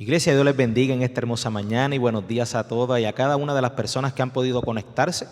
Iglesia, Dios les bendiga en esta hermosa mañana y buenos días a todas y a cada una de las personas que han podido conectarse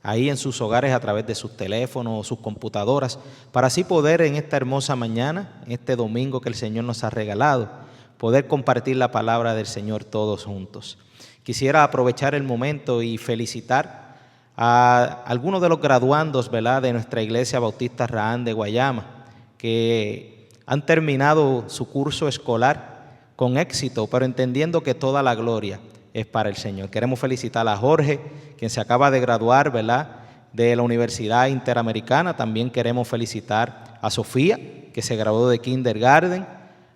ahí en sus hogares a través de sus teléfonos o sus computadoras, para así poder en esta hermosa mañana, en este domingo que el Señor nos ha regalado, poder compartir la palabra del Señor todos juntos. Quisiera aprovechar el momento y felicitar a algunos de los graduandos, ¿verdad?, de nuestra Iglesia Bautista Rahán de Guayama, que han terminado su curso escolar con éxito, pero entendiendo que toda la gloria es para el Señor. Queremos felicitar a Jorge, quien se acaba de graduar, ¿verdad?, de la Universidad Interamericana. También queremos felicitar a Sofía, que se graduó de Kindergarten,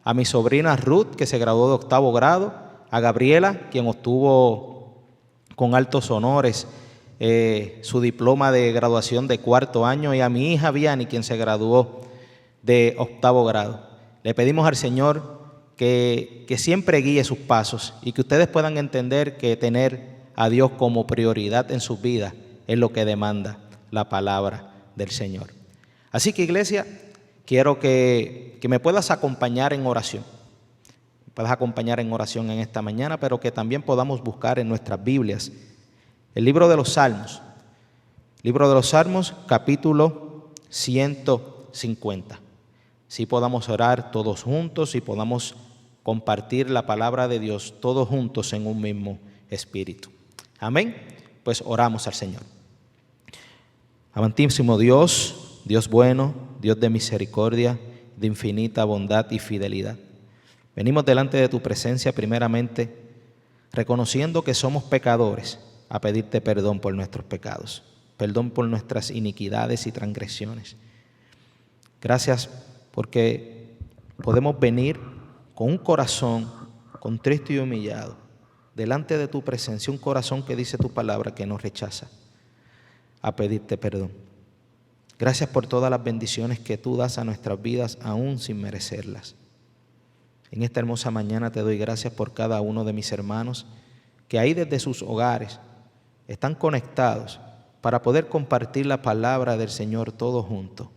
a mi sobrina Ruth, que se graduó de 8º grado, a Gabriela, quien obtuvo con altos honores su diploma de graduación de 4º año, y a mi hija Vianney, quien se graduó de 8º grado. Le pedimos al Señor que siempre guíe sus pasos y que ustedes puedan entender que tener a Dios como prioridad en sus vidas es lo que demanda la palabra del Señor. Así que, iglesia, quiero que me puedas acompañar en oración. Me puedas acompañar en oración en esta mañana, pero que también podamos buscar en nuestras Biblias el libro de los Salmos. Libro de los Salmos, capítulo 150. Si podamos orar todos juntos y podamos compartir la palabra de Dios todos juntos en un mismo espíritu. Amén. Pues oramos al Señor. Amantísimo Dios, Dios bueno, Dios de misericordia, de infinita bondad y fidelidad. Venimos delante de tu presencia primeramente reconociendo que somos pecadores, a pedirte perdón por nuestros pecados, perdón por nuestras iniquidades y transgresiones. Gracias porque podemos venir con un corazón contrito y humillado delante de tu presencia, un corazón que dice tu palabra que nos rechaza, a pedirte perdón. Gracias por todas las bendiciones que tú das a nuestras vidas aún sin merecerlas. En esta hermosa mañana te doy gracias por cada uno de mis hermanos que ahí desde sus hogares están conectados para poder compartir la palabra del Señor todos juntos,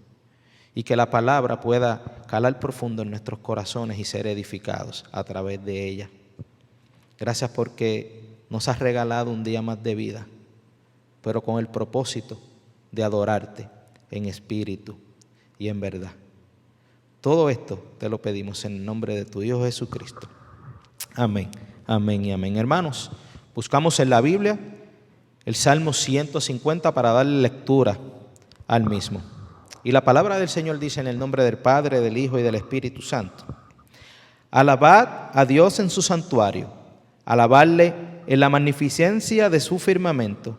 y que la palabra pueda calar profundo en nuestros corazones y ser edificados a través de ella. Gracias porque nos has regalado un día más de vida, pero con el propósito de adorarte en espíritu y en verdad. Todo esto te lo pedimos en el nombre de tu Hijo Jesucristo. Amén, amén y amén. Hermanos, buscamos en la Biblia el Salmo 150 para darle lectura al mismo. Y la palabra del Señor dice en el nombre del Padre, del Hijo y del Espíritu Santo: alabad a Dios en su santuario, alabarle en la magnificencia de su firmamento,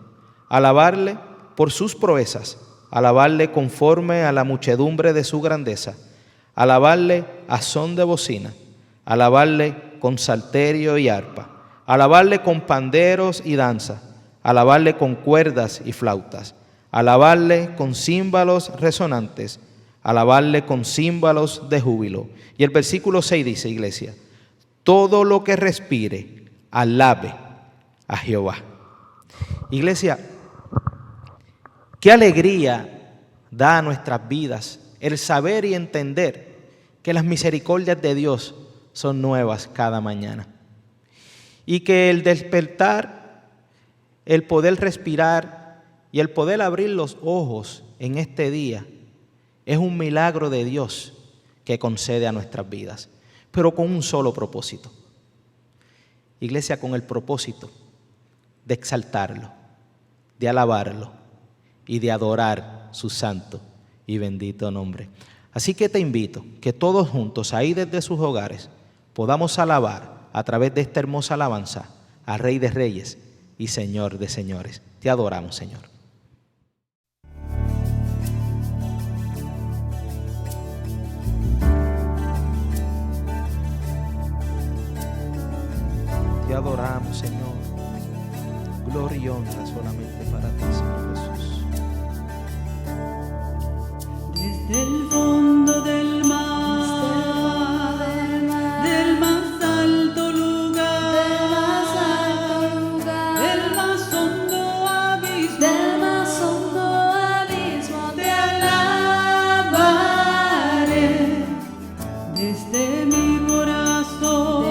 alabarle por sus proezas, alabarle conforme a la muchedumbre de su grandeza, alabarle a son de bocina, alabarle con salterio y arpa, alabarle con panderos y danza, alabarle con cuerdas y flautas, alabarle con címbalos resonantes, alabarle con címbalos de júbilo. Y el versículo 6 dice, iglesia: todo lo que respire, alabe a Jehová. Iglesia, qué alegría da a nuestras vidas el saber y entender que las misericordias de Dios son nuevas cada mañana. Y que el despertar, el poder respirar y el poder abrir los ojos en este día es un milagro de Dios que concede a nuestras vidas, pero con un solo propósito. Iglesia, con el propósito de exaltarlo, de alabarlo y de adorar su santo y bendito nombre. Así que te invito que todos juntos, ahí desde sus hogares, podamos alabar a través de esta hermosa alabanza al Rey de Reyes y Señor de Señores. Te adoramos, Señor. Te adoramos, Señor. Gloria y honra solamente para ti, Señor Jesús. Desde el fondo del mar, del más alto lugar, del más hondo abismo, te alabaré desde mi corazón.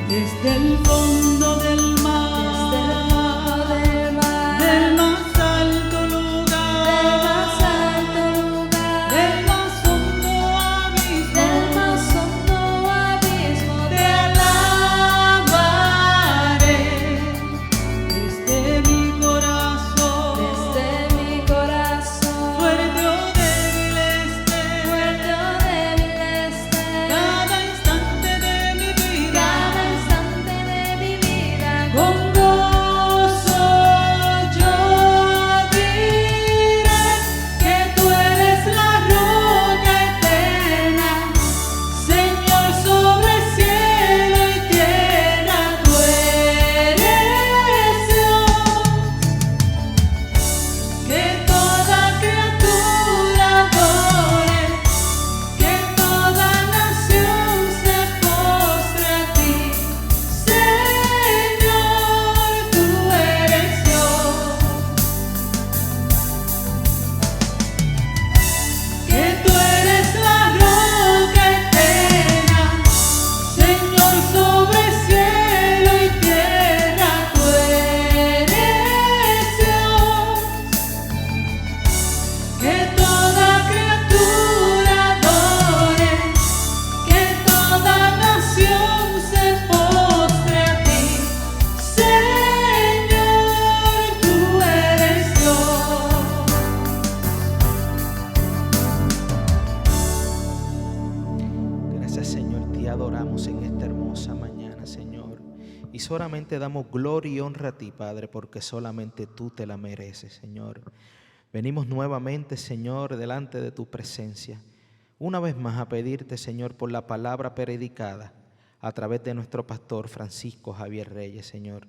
desde el fondo del mar, del más alto lugar, del más hondo abismo, te alabaré desde mi corazón, fuerte o débil esté, cada instante de mi vida. Con gozo yo diré que tú eres la roca eterna, Señor sobre cielo y tierra, tú eres Dios, que toda criatura adore, que toda nación se postre a ti. Señor, tú eres Dios, que tú eres la roca eterna, Señor sobre cielo y tierra, tú eres Dios, que toda criatura adore, que toda nación se postre a ti. Señor, tú eres Dios. Gracias, Señor, te adoramos en esta hermosa mañana, Señor. Y solamente damos gloria y honra a ti, Padre, porque solamente tú te la mereces, Señor. Venimos nuevamente, Señor, delante de tu presencia, una vez más a pedirte, Señor, por la palabra predicada a través de nuestro pastor Francisco Javier Reyes, Señor.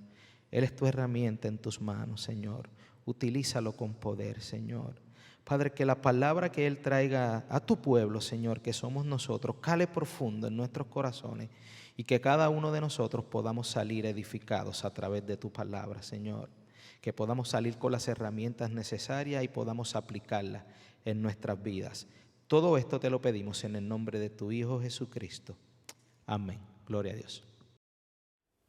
Él es tu herramienta en tus manos, Señor. Utilízalo con poder, Señor. Padre, que la palabra que Él traiga a tu pueblo, Señor, que somos nosotros, cale profundo en nuestros corazones y que cada uno de nosotros podamos salir edificados a través de tu palabra, Señor. Que podamos salir con las herramientas necesarias y podamos aplicarlas en nuestras vidas. Todo esto te lo pedimos en el nombre de tu Hijo Jesucristo. Amén. Gloria a Dios.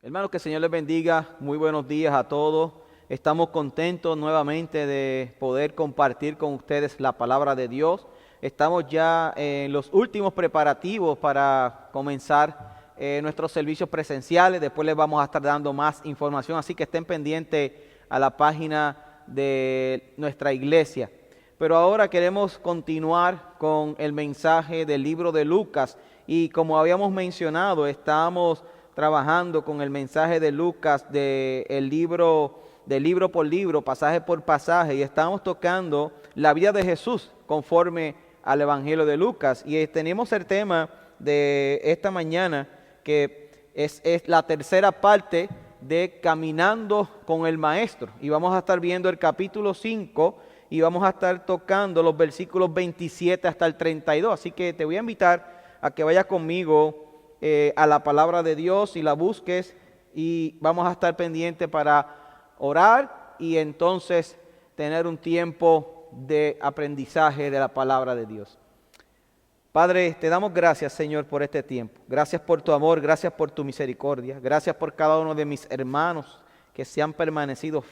Hermanos, que el Señor les bendiga. Muy buenos días a todos. Estamos contentos nuevamente de poder compartir con ustedes la palabra de Dios. Estamos ya en los últimos preparativos para comenzar nuestros servicios presenciales. Después les vamos a estar dando más información, así que estén pendientes a la página de nuestra iglesia. Pero ahora queremos continuar con el mensaje del libro de Lucas. Y como habíamos mencionado, estamos trabajando con el mensaje de Lucas de libro por libro, pasaje por pasaje, y estamos tocando la vida de Jesús conforme al Evangelio de Lucas. Y tenemos el tema de esta mañana, que es la tercera parte de Caminando con el Maestro. Y vamos a estar viendo el capítulo 5 y vamos a estar tocando los versículos 27 hasta el 32. Así que te voy a invitar a que vayas conmigo a la palabra de Dios y la busques, y vamos a estar pendientes para orar y entonces tener un tiempo de aprendizaje de la palabra de Dios. Padre, te damos gracias, Señor, por este tiempo. Gracias por tu amor, gracias por tu misericordia. Gracias por cada uno de mis hermanos que se han permanecido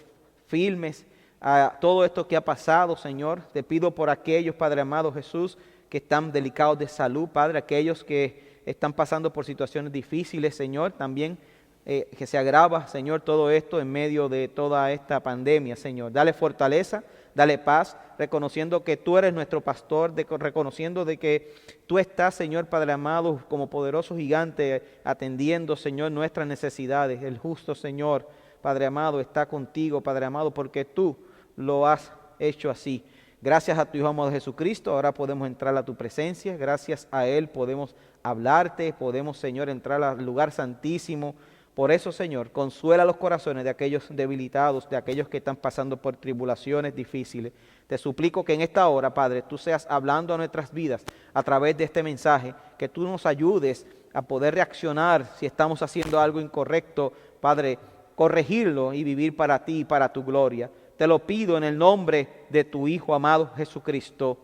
firmes a todo esto que ha pasado, Señor. Te pido por aquellos, Padre amado Jesús, que están delicados de salud, Padre, aquellos que están pasando por situaciones difíciles, Señor, también que se agrava, Señor, todo esto en medio de toda esta pandemia, Señor. Dale fortaleza, dale paz, reconociendo que tú eres nuestro pastor, reconociendo de que tú estás, Señor, Padre amado, como poderoso gigante, atendiendo, Señor, nuestras necesidades. El justo, Señor, Padre amado, está contigo, Padre amado, porque tú lo has hecho así. Gracias a tu Hijo amado Jesucristo, ahora podemos entrar a tu presencia. Gracias a Él podemos hablarte, podemos, Señor, entrar al lugar santísimo. Por eso, Señor, consuela los corazones de aquellos debilitados, de aquellos que están pasando por tribulaciones difíciles. Te suplico que en esta hora, Padre, tú seas hablando a nuestras vidas a través de este mensaje, que tú nos ayudes a poder reaccionar si estamos haciendo algo incorrecto, Padre, corregirlo y vivir para ti y para tu gloria. Te lo pido en el nombre de tu Hijo amado Jesucristo.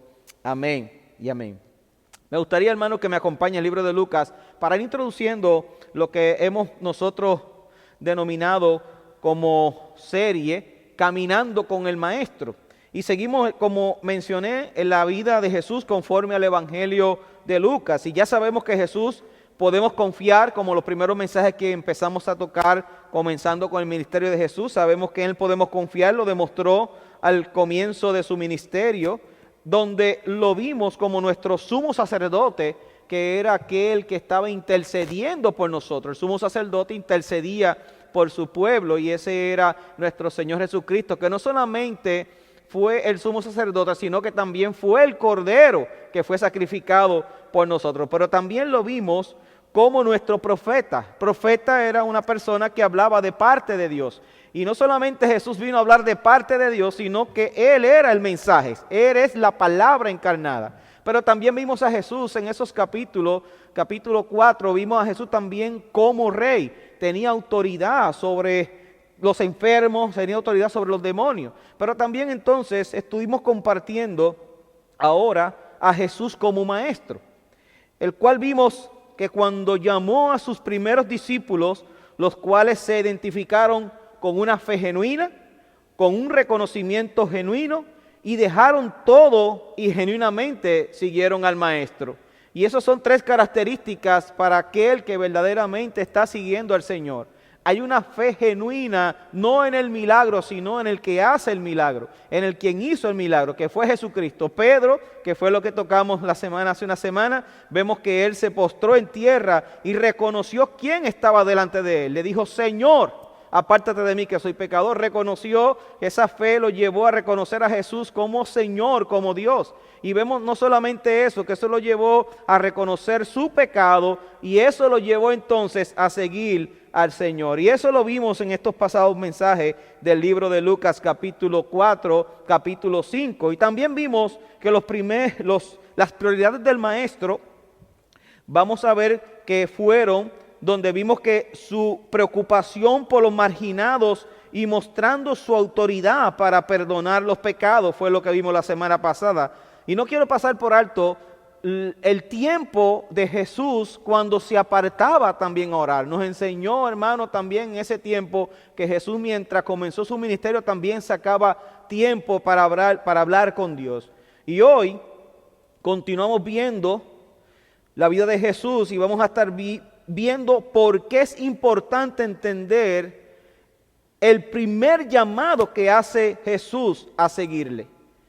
Amén y amén. Me gustaría, hermano, que me acompañe el libro de Lucas para ir introduciendo lo que hemos nosotros denominado como serie Caminando con el Maestro. Y seguimos, como mencioné, en la vida de Jesús conforme al Evangelio de Lucas. Y ya sabemos que Jesús podemos confiar, como los primeros mensajes que empezamos a tocar, comenzando con el ministerio de Jesús. Sabemos que en Él podemos confiar, lo demostró al comienzo de su ministerio, donde lo vimos como nuestro sumo sacerdote, que era aquel que estaba intercediendo por nosotros. El sumo sacerdote intercedía por su pueblo y ese era nuestro Señor Jesucristo, que no solamente fue el sumo sacerdote, sino que también fue el Cordero que fue sacrificado por nosotros. Pero también lo vimos como nuestro profeta. Profeta era una persona que hablaba de parte de Dios. Y no solamente Jesús vino a hablar de parte de Dios, sino que Él era el mensaje. Él es la palabra encarnada. Pero también vimos a Jesús en esos capítulos, capítulo 4, vimos a Jesús también como rey. Tenía autoridad sobre los enfermos, tenía autoridad sobre los demonios. Pero también entonces estuvimos compartiendo ahora a Jesús como maestro, el cual vimos que cuando llamó a sus primeros discípulos, los cuales se identificaron con una fe genuina, con un reconocimiento genuino y dejaron todo y genuinamente siguieron al maestro. Y esas son tres características para aquel que verdaderamente está siguiendo al Señor. Hay una fe genuina, no en el milagro, sino en el que hace el milagro, en el quien hizo el milagro, que fue Jesucristo. Pedro, que fue lo que tocamos hace una semana, vemos que él se postró en tierra y reconoció quién estaba delante de él. Le dijo, Señor, apártate de mí que soy pecador. Reconoció, esa fe lo llevó a reconocer a Jesús como Señor, como Dios. Y vemos no solamente eso, que eso lo llevó a reconocer su pecado y eso lo llevó entonces a seguir al Señor. Y eso lo vimos en estos pasados mensajes del libro de Lucas capítulo 4, capítulo 5. Y también vimos que las prioridades del maestro, vamos a ver que fueron donde vimos que su preocupación por los marginados y mostrando su autoridad para perdonar los pecados fue lo que vimos la semana pasada. Y no quiero pasar por alto el tiempo de Jesús cuando se apartaba también a orar. Nos enseñó, hermano, también en ese tiempo que Jesús, mientras comenzó su ministerio, también sacaba tiempo para hablar con Dios. Y hoy continuamos viendo la vida de Jesús y vamos a estar viendo por qué es importante entender el primer llamado que hace Jesús a seguirle.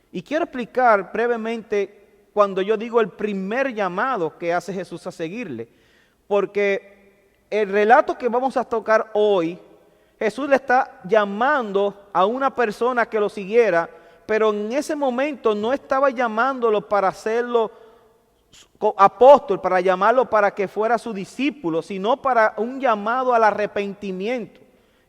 Y quiero explicar brevemente cuando yo digo el primer llamado que hace Jesús a seguirle, porque el relato que vamos a tocar hoy, Jesús le está llamando a una persona que lo siguiera, pero en ese momento no estaba llamándolo para hacerlo apóstol, para llamarlo para que fuera su discípulo, sino para un llamado al arrepentimiento.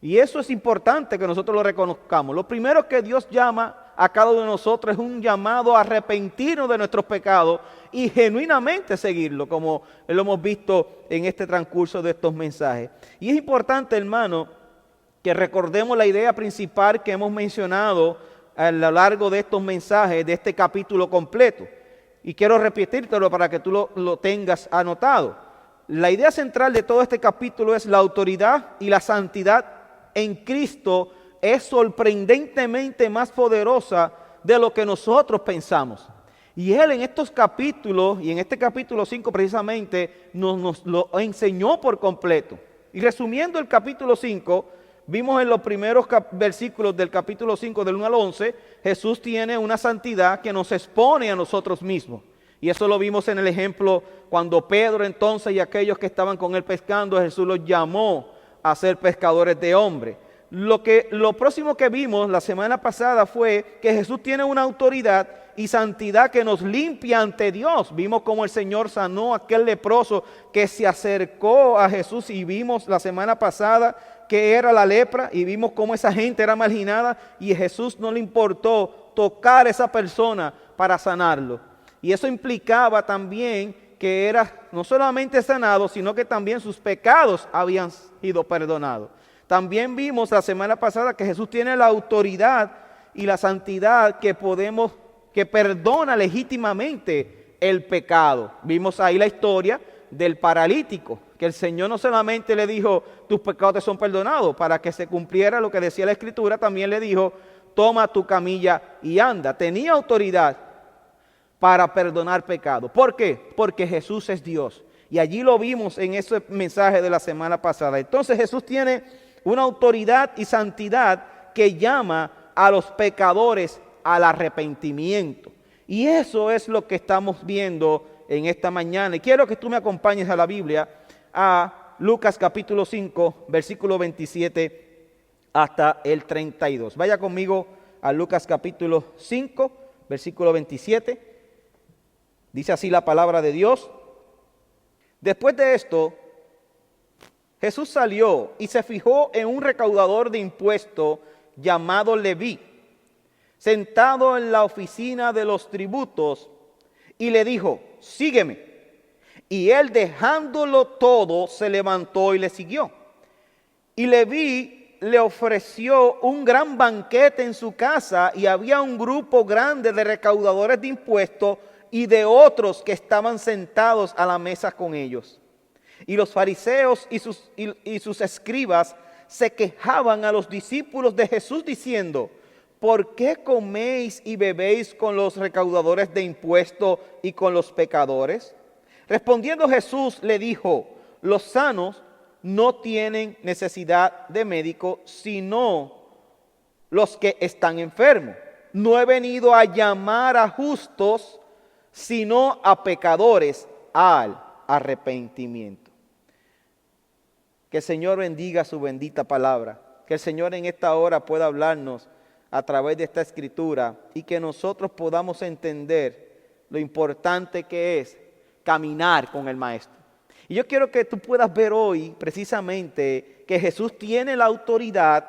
Y eso es importante que nosotros lo reconozcamos. Lo primero que Dios llama a cada uno de nosotros es un llamado a arrepentirnos de nuestros pecados y genuinamente seguirlo, como lo hemos visto en este transcurso de estos mensajes. Y es importante, hermano, que recordemos la idea principal que hemos mencionado a lo largo de estos mensajes, de este capítulo completo. Y quiero repetírtelo para que tú lo tengas anotado. La idea central de todo este capítulo es la autoridad y la santidad en Cristo es sorprendentemente más poderosa de lo que nosotros pensamos. Y Él en estos capítulos, y en este capítulo 5 precisamente, nos lo enseñó por completo. Y resumiendo el capítulo 5, vimos en los primeros versículos del capítulo 5, del 1 al 11, Jesús tiene una santidad que nos expone a nosotros mismos. Y eso lo vimos en el ejemplo cuando Pedro entonces y aquellos que estaban con él pescando, Jesús los llamó a ser pescadores de hombres. Lo próximo que vimos la semana pasada fue que Jesús tiene una autoridad y santidad que nos limpia ante Dios. Vimos cómo el Señor sanó a aquel leproso que se acercó a Jesús y vimos la semana pasada que era la lepra y vimos cómo esa gente era marginada y a Jesús no le importó tocar a esa persona para sanarlo. Y eso implicaba también que era no solamente sanado, sino que también sus pecados habían sido perdonados. También vimos la semana pasada que Jesús tiene la autoridad y la santidad que perdona legítimamente el pecado. Vimos ahí la historia del paralítico, que el Señor no solamente le dijo, tus pecados te son perdonados, para que se cumpliera lo que decía la Escritura, también le dijo, toma tu camilla y anda. Tenía autoridad para perdonar pecados. ¿Por qué? Porque Jesús es Dios. Y allí lo vimos en ese mensaje de la semana pasada. Entonces Jesús tiene una autoridad y santidad que llama a los pecadores al arrepentimiento. Y eso es lo que estamos viendo en esta mañana. Y quiero que tú me acompañes a la Biblia, a Lucas capítulo 5, versículo 27 hasta el 32. Vaya conmigo a Lucas capítulo 5, versículo 27. Dice así la palabra de Dios. Después de esto, Jesús salió y se fijó en un recaudador de impuestos llamado Leví, sentado en la oficina de los tributos, y le dijo, sígueme. Y él, dejándolo todo, se levantó y le siguió. Y Leví le ofreció un gran banquete en su casa, y había un grupo grande de recaudadores de impuestos y de otros que estaban sentados a la mesa con ellos. Y los fariseos y sus escribas se quejaban a los discípulos de Jesús diciendo, ¿por qué coméis y bebéis con los recaudadores de impuestos y con los pecadores? Respondiendo Jesús le dijo, los sanos no tienen necesidad de médico, sino los que están enfermos. No he venido a llamar a justos, sino a pecadores al arrepentimiento. Que el Señor bendiga su bendita palabra. Que el Señor en esta hora pueda hablarnos a través de esta escritura y que nosotros podamos entender lo importante que es caminar con el Maestro. Y yo quiero que tú puedas ver hoy precisamente que Jesús tiene la autoridad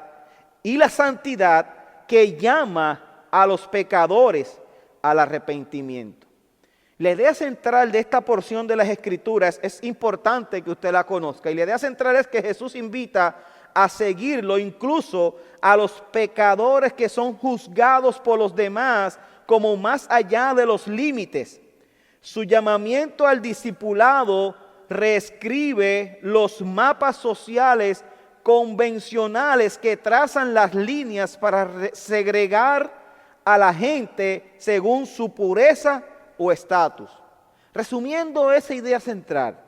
y la santidad que llama a los pecadores al arrepentimiento. La idea central de esta porción de las Escrituras es importante que usted la conozca. Y la idea central es que Jesús invita a seguirlo incluso a los pecadores que son juzgados por los demás como más allá de los límites. Su llamamiento al discipulado reescribe los mapas sociales convencionales que trazan las líneas para segregar a la gente según su pureza o estatus. Resumiendo esa idea central,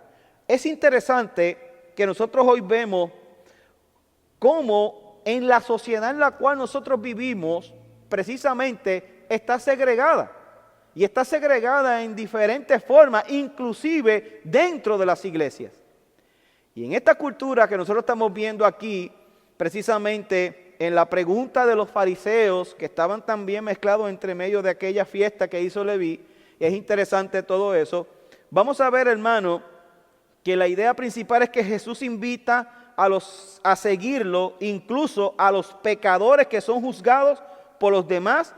es interesante que nosotros hoy vemos cómo en la sociedad en la cual nosotros vivimos precisamente está segregada. Y está segregada en diferentes formas, inclusive dentro de las iglesias. Y en esta cultura que nosotros estamos viendo aquí, precisamente en la pregunta de los fariseos, que estaban también mezclados entre medio de aquella fiesta que hizo Leví, y es interesante todo eso, vamos a ver, hermano, que la idea principal es que Jesús invita a seguirlo, incluso a los pecadores que son juzgados por los demás,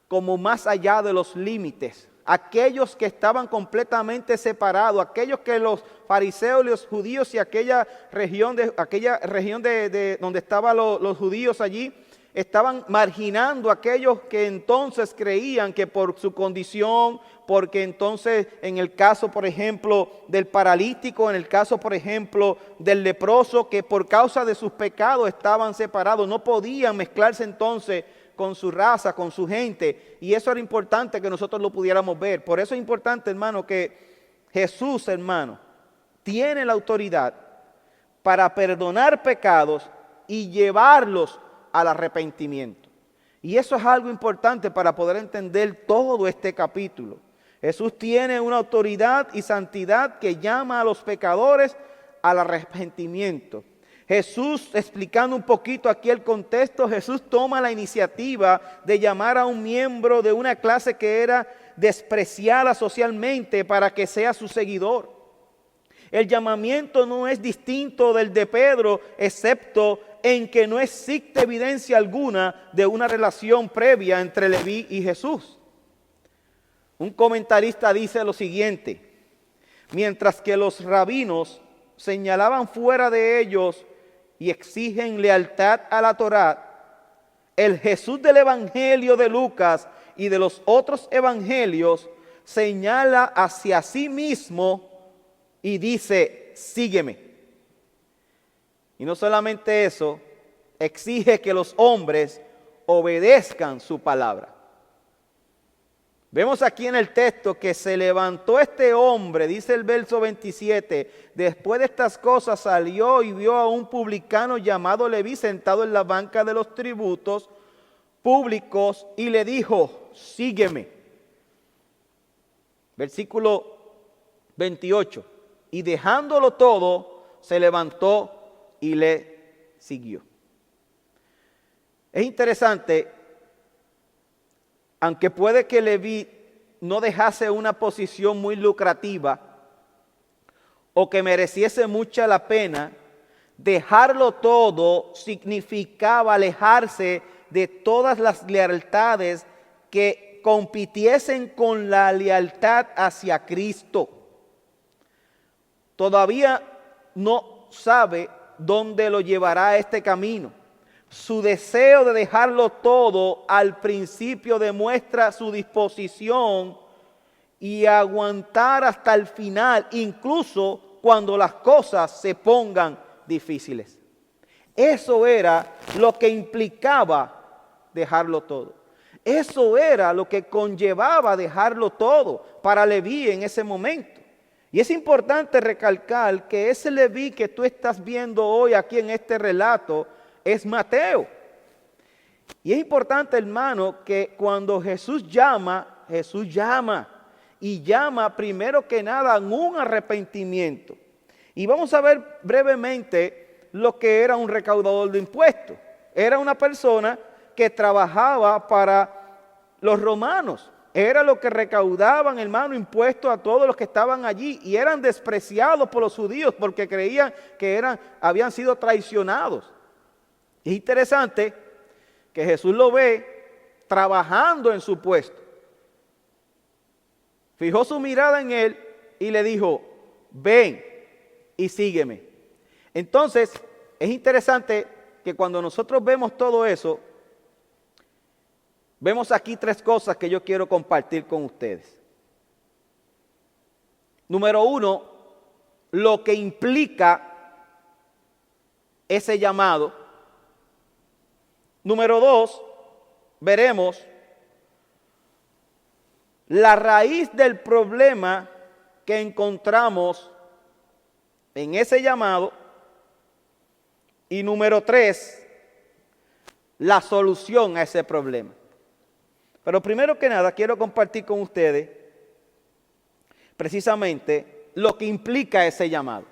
como más allá de los límites. Aquellos que estaban completamente separados, aquellos que los fariseos, los judíos y aquella región de donde estaban los judíos allí, estaban marginando a aquellos que entonces creían que por su condición, porque entonces en el caso, por ejemplo, del paralítico, en el caso, por ejemplo, del leproso, que por causa de sus pecados estaban separados, no podían mezclarse entonces con su raza, con su gente, y eso era importante que nosotros lo pudiéramos ver. Por eso es importante, hermano, que Jesús, hermano, tiene la autoridad para perdonar pecados y llevarlos al arrepentimiento. Y eso es algo importante para poder entender todo este capítulo. Jesús tiene una autoridad y santidad que llama a los pecadores al arrepentimiento. Jesús, explicando un poquito aquí el contexto, Jesús toma la iniciativa de llamar a un miembro de una clase que era despreciada socialmente para que sea su seguidor. El llamamiento no es distinto del de Pedro, excepto en que no existe evidencia alguna de una relación previa entre Leví y Jesús. Un comentarista dice lo siguiente: mientras que los rabinos señalaban fuera de ellos y exigen lealtad a la Torá, el Jesús del Evangelio de Lucas y de los otros evangelios señala hacia sí mismo y dice, sígueme. Y no solamente eso, exige que los hombres obedezcan su palabra. Vemos aquí en el texto que se levantó este hombre, dice el verso 27, después de estas cosas salió y vio a un publicano llamado Leví sentado en la banca de los tributos públicos y le dijo, sígueme. Versículo 28, y dejándolo todo, se levantó y le siguió. Es interesante, aunque puede que Leví no dejase una posición muy lucrativa o que mereciese mucha la pena, dejarlo todo significaba alejarse de todas las lealtades que compitiesen con la lealtad hacia Cristo. Todavía no sabe dónde lo llevará este camino. Su deseo de dejarlo todo al principio demuestra su disposición y aguantar hasta el final, incluso cuando las cosas se pongan difíciles. Eso era lo que implicaba dejarlo todo. Eso era lo que conllevaba dejarlo todo para Leví en ese momento. Y es importante recalcar que ese Leví que tú estás viendo hoy aquí en este relato es Mateo. Y es importante, hermano, que cuando Jesús llama y llama primero que nada en un arrepentimiento. Y vamos a ver brevemente lo que era un recaudador de impuestos. Era una persona que trabajaba para los romanos. Era lo que recaudaban, hermano, impuestos a todos los que estaban allí y eran despreciados por los judíos porque creían que habían sido traicionados. Es interesante que Jesús lo ve trabajando en su puesto. Fijó su mirada en él y le dijo, ven y sígueme. Entonces, es interesante que cuando nosotros vemos todo eso, vemos aquí tres cosas que yo quiero compartir con ustedes. Número uno, lo que implica ese llamado. Número dos, veremos la raíz del problema que encontramos en ese llamado. Y número tres, la solución a ese problema. Pero primero que nada quiero compartir con ustedes precisamente lo que implica ese llamado.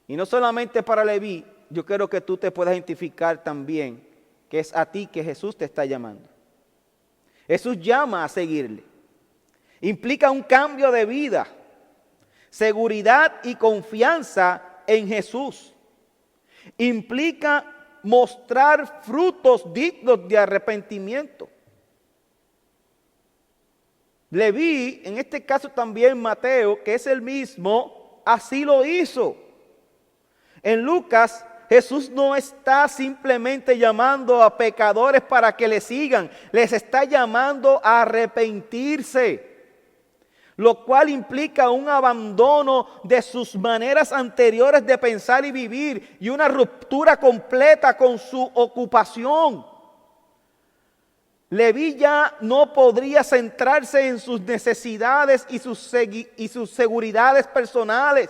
Y no solamente para Leví, yo quiero que tú te puedas identificar también que es a ti que Jesús te está llamando. Jesús llama a seguirle. Implica un cambio de vida, seguridad y confianza en Jesús. Implica mostrar frutos dignos de arrepentimiento. Leví, en este caso también Mateo, que es el mismo, así lo hizo. En Lucas, Jesús no está simplemente llamando a pecadores para que le sigan, les está llamando a arrepentirse, lo cual implica un abandono de sus maneras anteriores de pensar y vivir y una ruptura completa con su ocupación. Leví ya no podría centrarse en sus necesidades y sus seguridades personales.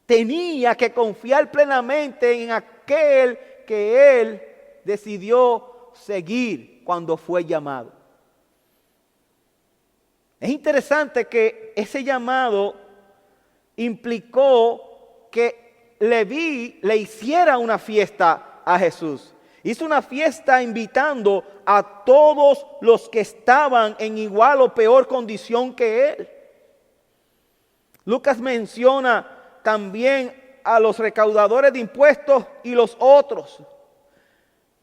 Tenía que confiar plenamente en aquel que él decidió seguir cuando fue llamado. Es interesante que ese llamado implicó que Leví le hiciera una fiesta a Jesús. Hizo una fiesta invitando a todos los que estaban en igual o peor condición que él. Lucas menciona también a los recaudadores de impuestos y los otros.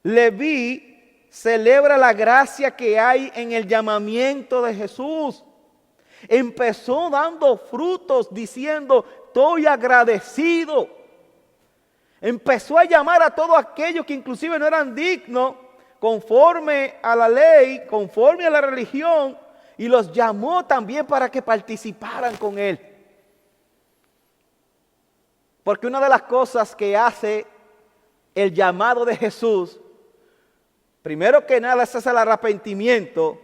Leví celebra la gracia que hay en el llamamiento de Jesús. Empezó dando frutos diciendo, estoy agradecido. Empezó a llamar a todos aquellos que inclusive no eran dignos conforme a la ley, conforme a la religión, y los llamó también para que participaran con él. Porque una de las cosas que hace el llamado de Jesús, primero que nada es el arrepentimiento,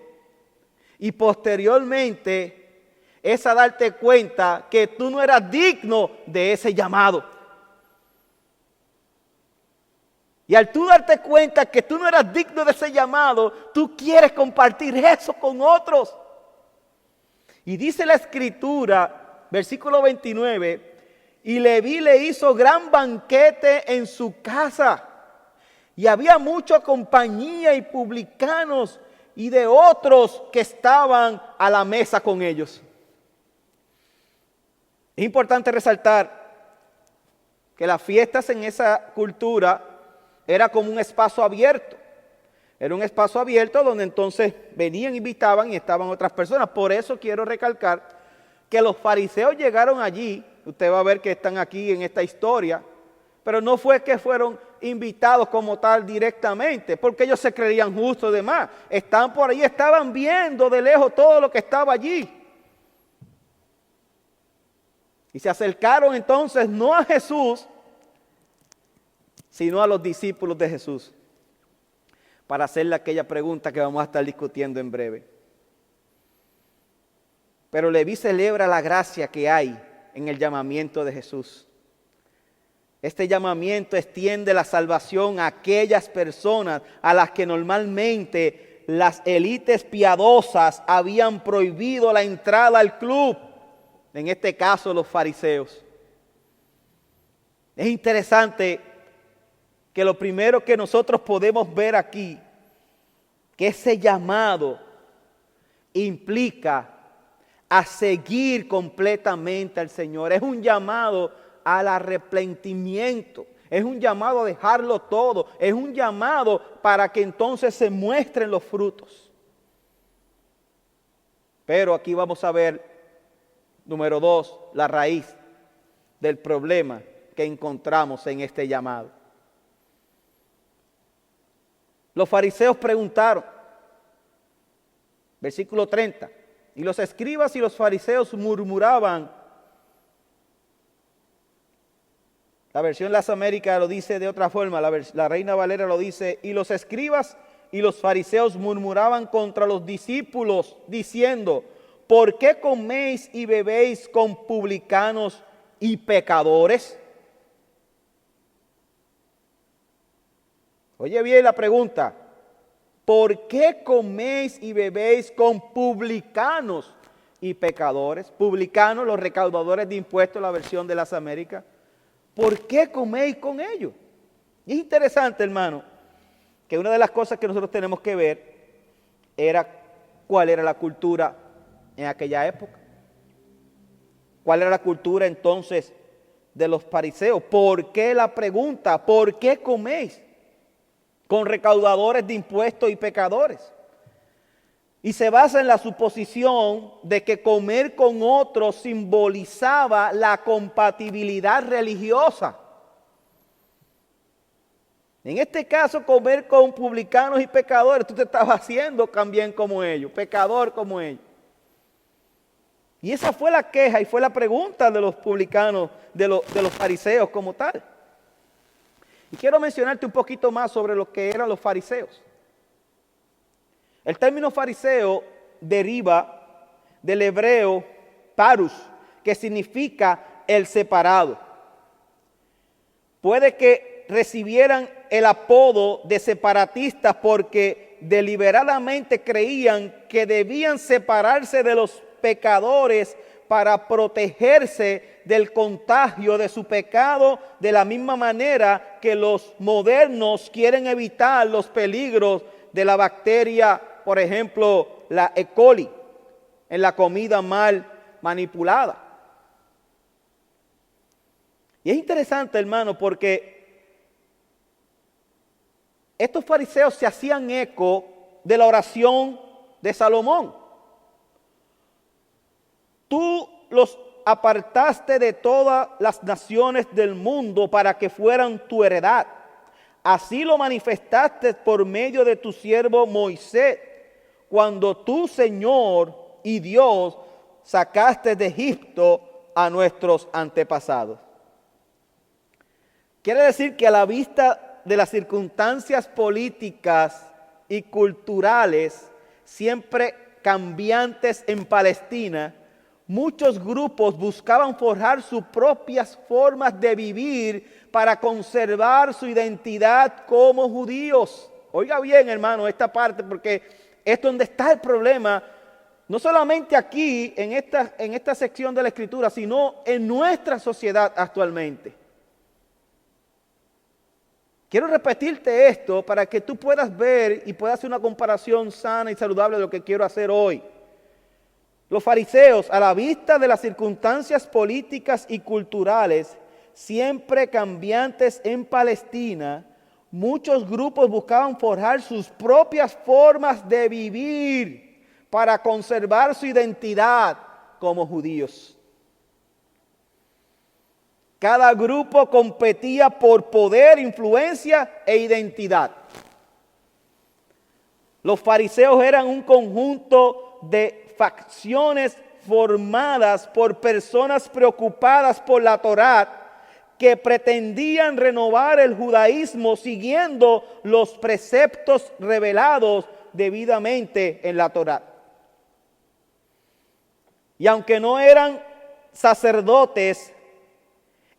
y posteriormente es a darte cuenta que tú no eras digno de ese llamado. Y al tú darte cuenta que tú no eras digno de ese llamado, tú quieres compartir eso con otros. Y dice la Escritura, versículo 29, y Leví le hizo gran banquete en su casa. Y había mucha compañía y publicanos y de otros que estaban a la mesa con ellos. Es importante resaltar que las fiestas en esa cultura era como un espacio abierto. Era un espacio abierto donde entonces venían, invitaban y estaban otras personas. Por eso quiero recalcar que los fariseos llegaron allí. Usted va a ver que están aquí en esta historia. Pero no fue que fueron invitados como tal directamente, porque ellos se creían justos y demás. Estaban por ahí, estaban viendo de lejos todo lo que estaba allí. Y se acercaron entonces no a Jesús, sino a los discípulos de Jesús, para hacerle aquella pregunta que vamos a estar discutiendo en breve. Pero Leví celebra la gracia que hay en el llamamiento de Jesús. Este llamamiento extiende la salvación a aquellas personas a las que normalmente las élites piadosas habían prohibido la entrada al club, en este caso los fariseos. Es interesante que lo primero que nosotros podemos ver aquí, que ese llamado implica a seguir completamente al Señor. Es un llamado al arrepentimiento, es un llamado a dejarlo todo, es un llamado para que entonces se muestren los frutos. Pero aquí vamos a ver, número 2, la raíz del problema que encontramos en este llamado. Los fariseos preguntaron, versículo 30, y los escribas y los fariseos murmuraban. La versión Las Américas lo dice de otra forma, la Reina Valera lo dice, y los escribas y los fariseos murmuraban contra los discípulos, diciendo, ¿por qué coméis y bebéis con publicanos y pecadores? Oye bien la pregunta, ¿por qué coméis y bebéis con publicanos y pecadores? Publicanos, los recaudadores de impuestos, la versión de Las Américas. ¿Por qué coméis con ellos? Y es interesante, hermano, que una de las cosas que nosotros tenemos que ver era cuál era la cultura en aquella época. ¿Cuál era la cultura entonces de los fariseos? ¿Por qué la pregunta? ¿Por qué coméis con recaudadores de impuestos y pecadores? Y se basa en la suposición de que comer con otros simbolizaba la compatibilidad religiosa. En este caso, comer con publicanos y pecadores, tú te estabas haciendo también como ellos, pecador como ellos. Y esa fue la queja y fue la pregunta de los publicanos, de los fariseos como tal. Y quiero mencionarte un poquito más sobre lo que eran los fariseos. El término fariseo deriva del hebreo parus, que significa el separado. Puede que recibieran el apodo de separatistas porque deliberadamente creían que debían separarse de los pecadores para protegerse del contagio de su pecado, de la misma manera que los modernos quieren evitar los peligros de la bacteria, por ejemplo, la E. coli, en la comida mal manipulada. Y es interesante, hermano, porque estos fariseos se hacían eco de la oración de Salomón. Tú los apartaste de todas las naciones del mundo para que fueran tu heredad. así lo manifestaste por medio de tu siervo Moisés, cuando tú, Señor y Dios, sacaste de Egipto a nuestros antepasados. Quiere decir que a la vista de las circunstancias políticas y culturales, siempre cambiantes en Palestina, muchos grupos buscaban forjar sus propias formas de vivir para conservar su identidad como judíos. Oiga bien, hermano, esta parte, porque es donde está el problema, no solamente aquí, en esta sección de la Escritura, sino en nuestra sociedad actualmente. Quiero repetirte esto para que tú puedas ver y puedas hacer una comparación sana y saludable de lo que quiero hacer hoy. Los fariseos, a la vista de las circunstancias políticas y culturales, siempre cambiantes en Palestina, muchos grupos buscaban forjar sus propias formas de vivir para conservar su identidad como judíos. Cada grupo competía por poder, influencia e identidad. Los fariseos eran un conjunto de facciones formadas por personas preocupadas por la Torá, que pretendían renovar el judaísmo siguiendo los preceptos revelados debidamente en la Torá. Y aunque no eran sacerdotes,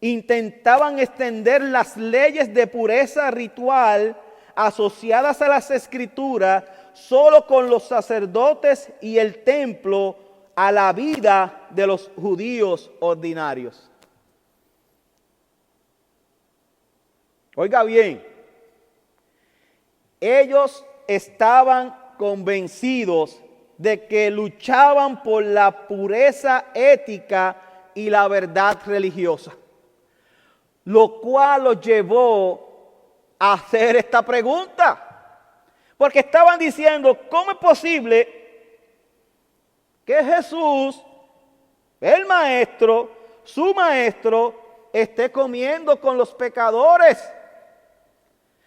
intentaban extender las leyes de pureza ritual asociadas a las Escrituras solo con los sacerdotes y el templo a la vida de los judíos ordinarios. Oiga bien, ellos estaban convencidos de que luchaban por la pureza ética y la verdad religiosa, lo cual los llevó a hacer esta pregunta. Porque estaban diciendo, ¿cómo es posible que Jesús, el maestro, su maestro, esté comiendo con los pecadores?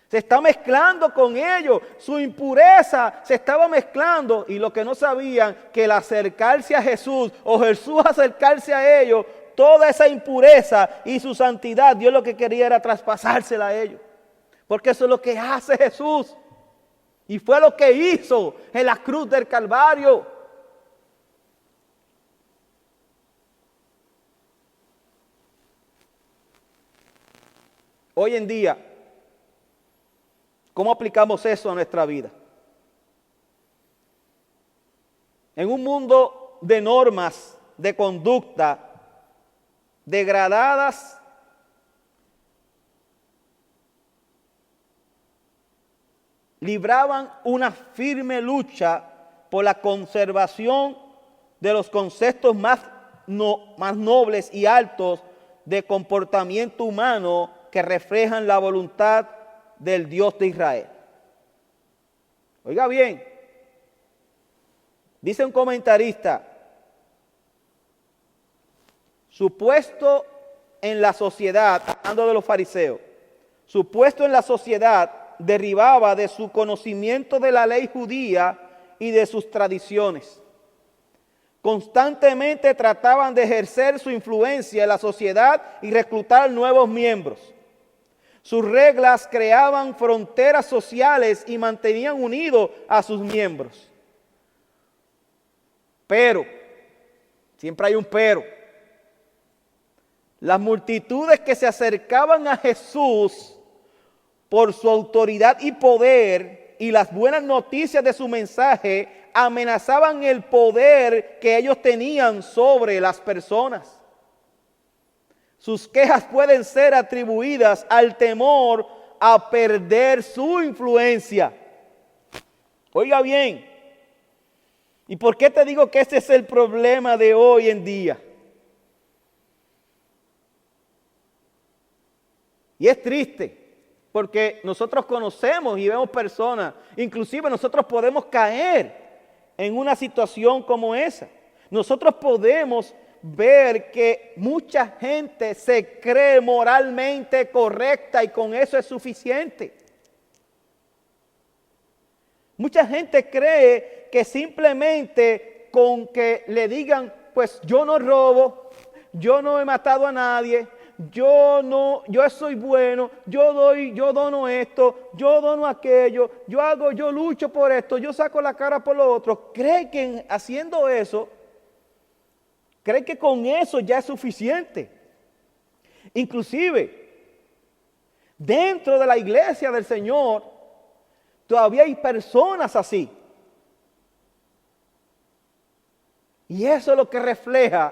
Se está mezclando con ellos, su impureza se estaba mezclando, y lo que no sabían, que el acercarse a Jesús o Jesús acercarse a ellos, toda esa impureza y su santidad, Dios lo que quería era traspasársela a ellos. Porque eso es lo que hace Jesús. Y fue lo que hizo en la cruz del Calvario. Hoy en día, ¿cómo aplicamos eso a nuestra vida? En un mundo de normas de conducta degradadas, libraban una firme lucha por la conservación de los conceptos más nobles y altos de comportamiento humano que reflejan la voluntad del Dios de Israel. Oiga bien, dice un comentarista, su puesto en la sociedad, hablando de los fariseos, su puesto en la sociedad derivaba de su conocimiento de la ley judía y de sus tradiciones. Constantemente trataban de ejercer su influencia en la sociedad y reclutar nuevos miembros. Sus reglas creaban fronteras sociales y mantenían unidos a sus miembros. Pero, siempre hay un pero, las multitudes que se acercaban a Jesús por su autoridad y poder y las buenas noticias de su mensaje, amenazaban el poder que ellos tenían sobre las personas. Sus quejas pueden ser atribuidas al temor a perder su influencia. Oiga bien, ¿y por qué te digo que este es el problema de hoy en día? Y es triste, porque nosotros conocemos y vemos personas, inclusive nosotros podemos caer en una situación como esa. Nosotros podemos ver que mucha gente se cree moralmente correcta y con eso es suficiente. Mucha gente cree que simplemente con que le digan, pues yo no robo, yo no he matado a nadie, yo soy bueno, yo dono esto, yo dono aquello, yo lucho por esto, yo saco la cara por lo otro. Cree que haciendo eso, cree que con eso ya es suficiente. Inclusive, dentro de la iglesia del Señor, todavía hay personas así. Y eso lo que refleja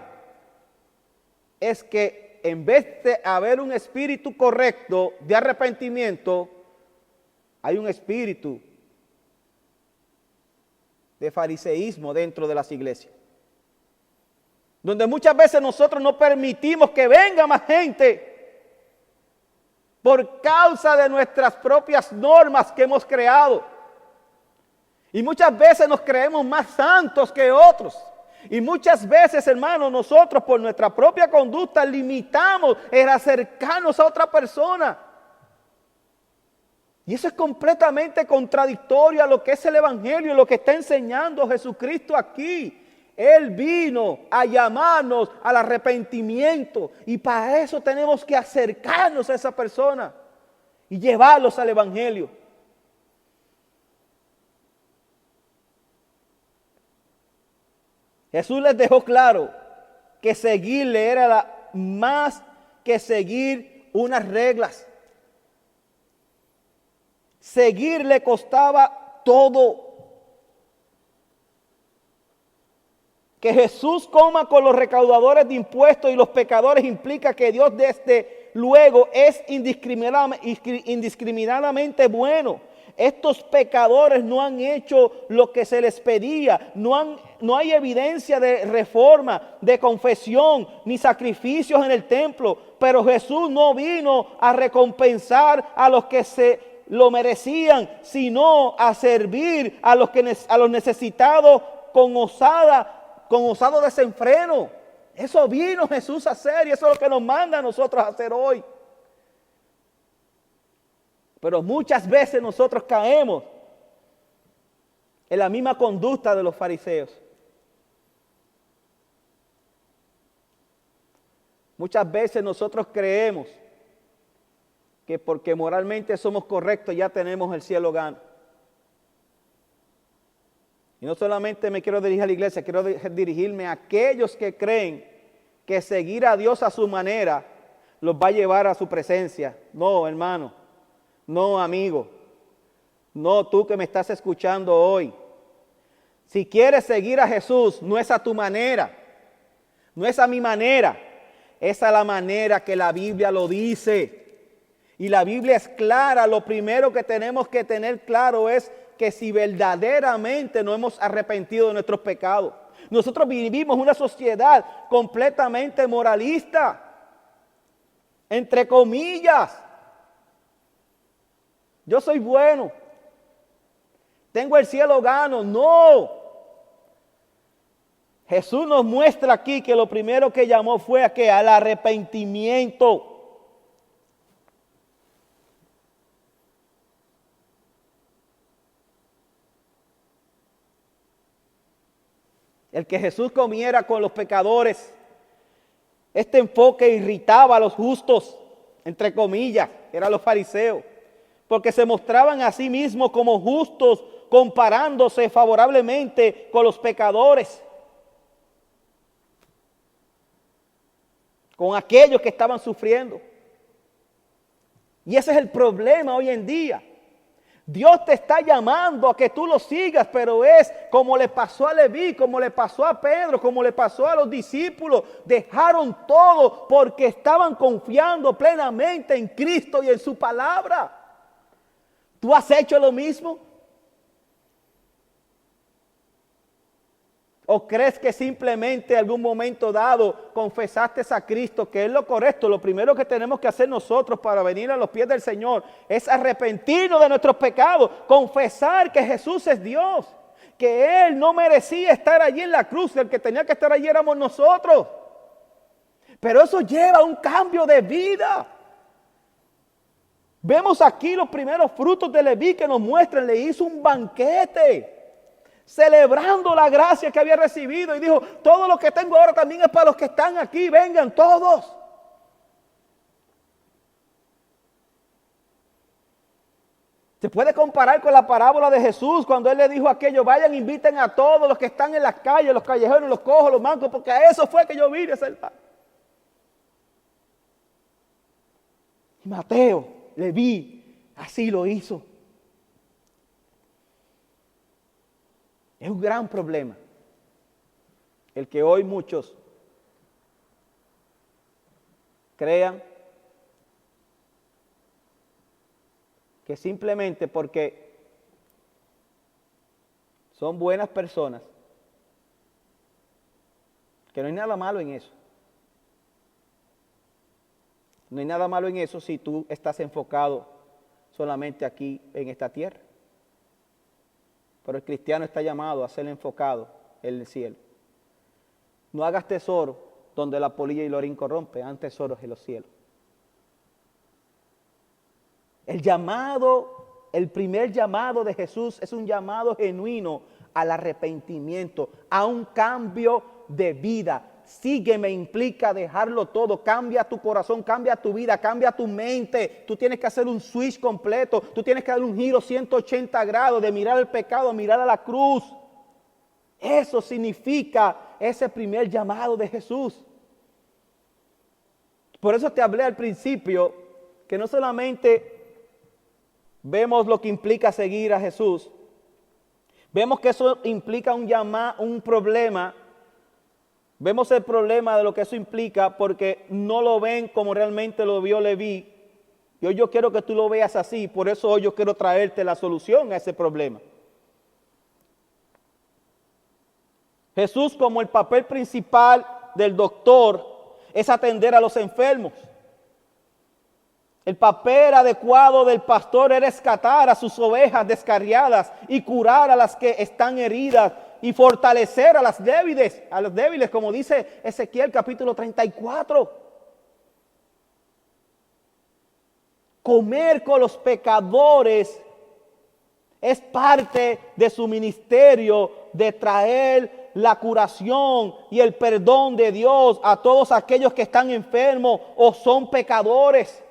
es que en vez de haber un espíritu correcto de arrepentimiento, hay un espíritu de fariseísmo dentro de las iglesias. Donde muchas veces nosotros no permitimos que venga más gente por causa de nuestras propias normas que hemos creado. Y muchas veces nos creemos más santos que otros. Y muchas veces, hermanos, nosotros por nuestra propia conducta limitamos el acercarnos a otra persona. Y eso es completamente contradictorio a lo que es el Evangelio, lo que está enseñando Jesucristo aquí. Él vino a llamarnos al arrepentimiento y para eso tenemos que acercarnos a esa persona y llevarlos al Evangelio. Jesús les dejó claro que seguirle era más que seguir unas reglas. Seguirle costaba todo. Que Jesús coma con los recaudadores de impuestos y los pecadores implica que Dios desde luego es indiscriminadamente bueno. Estos pecadores no han hecho lo que se les pedía, no hay evidencia de reforma, de confesión, ni sacrificios en el templo. Pero Jesús no vino a recompensar a los que se lo merecían, sino a servir a los necesitados con osado desenfreno. Eso vino Jesús a hacer y eso es lo que nos manda a nosotros a hacer hoy. Pero muchas veces nosotros caemos en la misma conducta de los fariseos. Muchas veces nosotros creemos que porque moralmente somos correctos ya tenemos el cielo gano. Y no solamente me quiero dirigir a la iglesia, quiero dirigirme a aquellos que creen que seguir a Dios a su manera los va a llevar a su presencia. No, hermano. No, amigo. No, tú que me estás escuchando hoy. Si quieres seguir a Jesús, no es a tu manera. No es a mi manera. Es a la manera que la Biblia lo dice. Y la Biblia es clara. Lo primero que tenemos que tener claro es que si verdaderamente no hemos arrepentido de nuestros pecados. Nosotros vivimos una sociedad completamente moralista. Entre comillas. Yo soy bueno. Tengo el cielo gano. No. Jesús nos muestra aquí que lo primero que llamó fue a ¿qué? Al arrepentimiento. El que Jesús comiera con los pecadores, este enfoque irritaba a los justos, entre comillas, eran los fariseos, porque se mostraban a sí mismos como justos, comparándose favorablemente con los pecadores, con aquellos que estaban sufriendo. Y ese es el problema hoy en día. Dios te está llamando a que tú lo sigas, pero es como le pasó a Leví, como le pasó a Pedro, como le pasó a los discípulos. Dejaron todo porque estaban confiando plenamente en Cristo y en su palabra. ¿Tú has hecho lo mismo? ¿O crees que simplemente en algún momento dado confesaste a Cristo que es lo correcto? Lo primero que tenemos que hacer nosotros para venir a los pies del Señor es arrepentirnos de nuestros pecados, confesar que Jesús es Dios, que Él no merecía estar allí en la cruz, el que tenía que estar allí éramos nosotros. Pero eso lleva a un cambio de vida. Vemos aquí los primeros frutos de Leví que nos muestran, le hizo un banquete, celebrando la gracia que había recibido y dijo, todo lo que tengo ahora también es para los que están aquí, vengan todos. Se puede comparar con la parábola de Jesús cuando Él le dijo a aquellos, vayan, inviten a todos los que están en las calles, los callejeros, los cojos, los mancos, porque a eso fue que yo vine a salvar. Y Mateo, Leví, así lo hizo. Es un gran problema el que hoy muchos crean que simplemente porque son buenas personas, que no hay nada malo en eso. No hay nada malo en eso si tú estás enfocado solamente aquí en esta tierra. Pero el cristiano está llamado a ser enfocado en el cielo. No hagas tesoro donde la polilla y el orín corrompe, hagan tesoros en los cielos. El llamado, el primer llamado de Jesús es un llamado genuino al arrepentimiento, a un cambio de vida. Sígueme implica dejarlo todo, cambia tu corazón, cambia tu vida, cambia tu mente. Tú tienes que hacer un switch completo, tú tienes que dar un giro 180 grados de mirar el pecado a mirar a la cruz. Eso significa ese primer llamado de Jesús. Por eso te hablé al principio que no solamente vemos lo que implica seguir a Jesús, vemos que eso implica un problema. Vemos el problema de lo que eso implica porque no lo ven como realmente lo vio Leví. Y hoy yo quiero que tú lo veas así, por eso hoy yo quiero traerte la solución a ese problema. Jesús, como el papel principal del doctor, es atender a los enfermos. El papel adecuado del pastor es rescatar a sus ovejas descarriadas y curar a las que están heridas y fortalecer a las débiles, como dice Ezequiel capítulo 34. Comer con los pecadores es parte de su ministerio de traer la curación y el perdón de Dios a todos aquellos que están enfermos o son pecadores.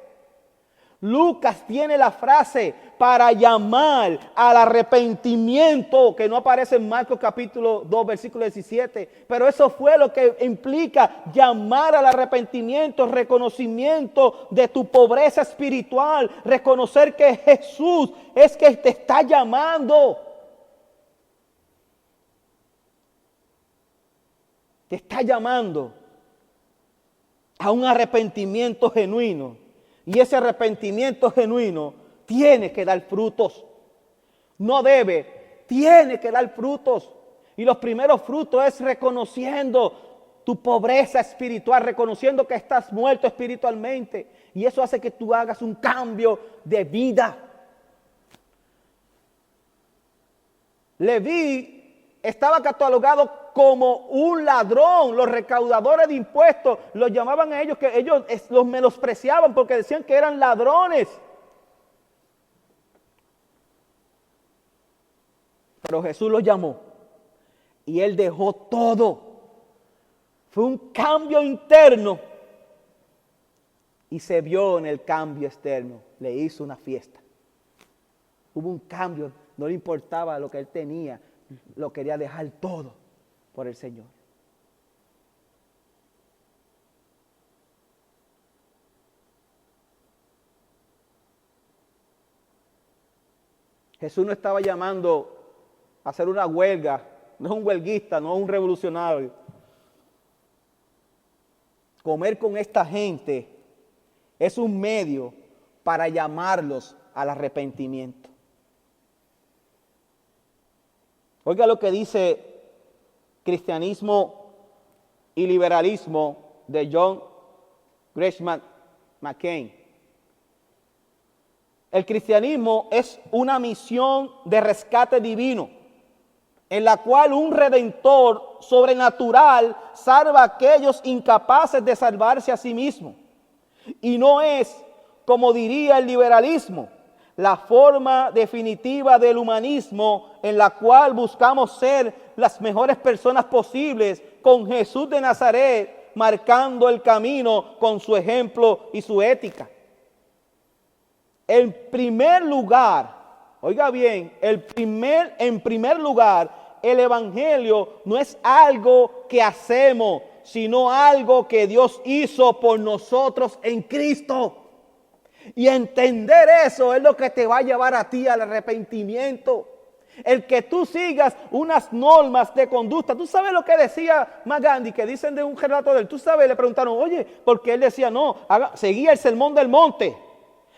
Lucas tiene la frase para llamar al arrepentimiento, que no aparece en Marcos capítulo 2, versículo 17, pero eso fue lo que implica llamar al arrepentimiento, reconocimiento de tu pobreza espiritual, reconocer que Jesús es que te está llamando. Te está llamando a un arrepentimiento genuino. Y ese arrepentimiento genuino tiene que dar frutos. No debe, tiene que dar frutos. Y los primeros frutos es reconociendo tu pobreza espiritual, reconociendo que estás muerto espiritualmente. Y eso hace que tú hagas un cambio de vida. Leví estaba catalogado como un ladrón. Los recaudadores de impuestos los llamaban a ellos, que ellos los menospreciaban porque decían que eran ladrones. Pero Jesús los llamó y Él dejó todo. Fue un cambio interno y se vio en el cambio externo. Le hizo una fiesta. Hubo un cambio, no le importaba lo que él tenía, lo quería dejar todo por el Señor. Jesús no estaba llamando a hacer una huelga, no es un huelguista, no es un revolucionario. Comer con esta gente es un medio para llamarlos al arrepentimiento. Oiga lo que dice Cristianismo y Liberalismo de John Gresham Machen. El cristianismo es una misión de rescate divino, en la cual un redentor sobrenatural salva a aquellos incapaces de salvarse a sí mismo. Y no es como diría el liberalismo, la forma definitiva del humanismo en la cual buscamos ser las mejores personas posibles, con Jesús de Nazaret marcando el camino con su ejemplo y su ética. En primer lugar, oiga bien, en primer lugar, el evangelio no es algo que hacemos, sino algo que Dios hizo por nosotros en Cristo. Y entender eso es lo que te va a llevar a ti al arrepentimiento. El que tú sigas unas normas de conducta. Tú sabes lo que decía Gandhi, que dicen de un relato de él. Tú sabes, le preguntaron, oye, porque él decía, no, seguía el sermón del monte.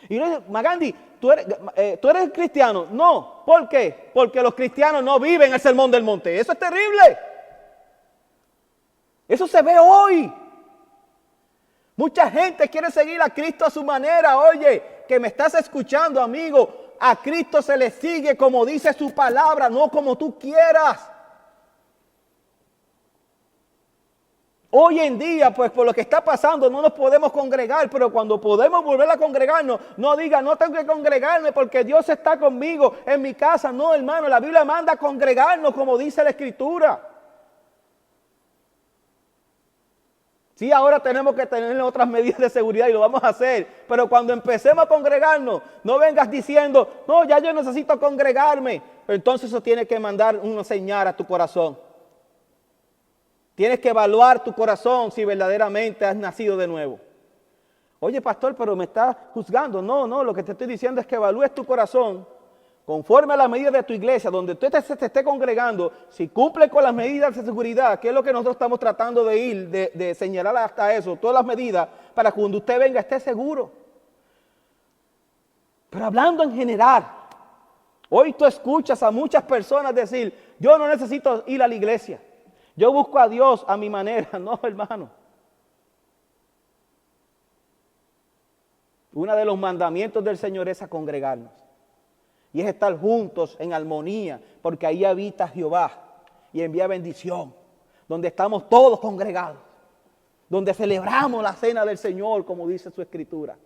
Y le dice, Gandhi, ¿tú eres cristiano? No, ¿por qué? Porque los cristianos no viven el sermón del monte. Eso es terrible. Eso se ve hoy. Mucha gente quiere seguir a Cristo a su manera. Oye, que me estás escuchando, amigo, a Cristo se le sigue como dice su palabra, no como tú quieras. Hoy en día, pues por lo que está pasando, no nos podemos congregar, pero cuando podemos volver a congregarnos, no diga, no tengo que congregarme porque Dios está conmigo en mi casa. No, hermano, la Biblia manda a congregarnos como dice la Escritura. Sí, ahora tenemos que tener otras medidas de seguridad y lo vamos a hacer. Pero cuando empecemos a congregarnos, no vengas diciendo, no, ya yo necesito congregarme. Pero entonces eso tiene que mandar una señal a tu corazón. Tienes que evaluar tu corazón si verdaderamente has nacido de nuevo. Oye, pastor, pero me estás juzgando. No, lo que te estoy diciendo es que evalúes tu corazón conforme a las medidas de tu iglesia, donde tú te estés congregando, si cumple con las medidas de seguridad, que es lo que nosotros estamos tratando de señalar hasta eso, todas las medidas, para que cuando usted venga esté seguro. Pero hablando en general, hoy tú escuchas a muchas personas decir, yo no necesito ir a la iglesia, yo busco a Dios a mi manera. No, hermano. Uno de los mandamientos del Señor es a congregarnos. Y es estar juntos en armonía, porque ahí habita Jehová y envía bendición, donde estamos todos congregados, donde celebramos la cena del Señor, como dice su Escritura.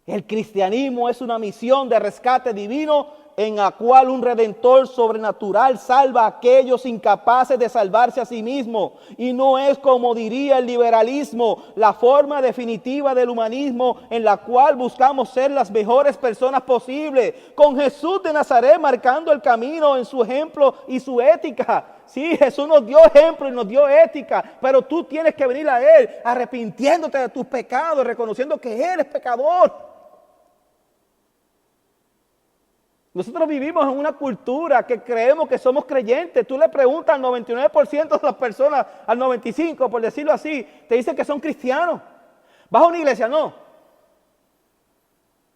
El cristianismo es una misión de rescate divino en la cual un redentor sobrenatural salva a aquellos incapaces de salvarse a sí mismo. Y no es, como diría el liberalismo, la forma definitiva del humanismo en la cual buscamos ser las mejores personas posibles, con Jesús de Nazaret marcando el camino en su ejemplo y su ética. Sí, Jesús nos dio ejemplo y nos dio ética, pero tú tienes que venir a Él arrepintiéndote de tus pecados, reconociendo que eres pecador. Nosotros vivimos en una cultura que creemos que somos creyentes. Tú le preguntas al 99% de las personas, al 95% por decirlo así, te dicen que son cristianos. ¿Vas a una iglesia? No.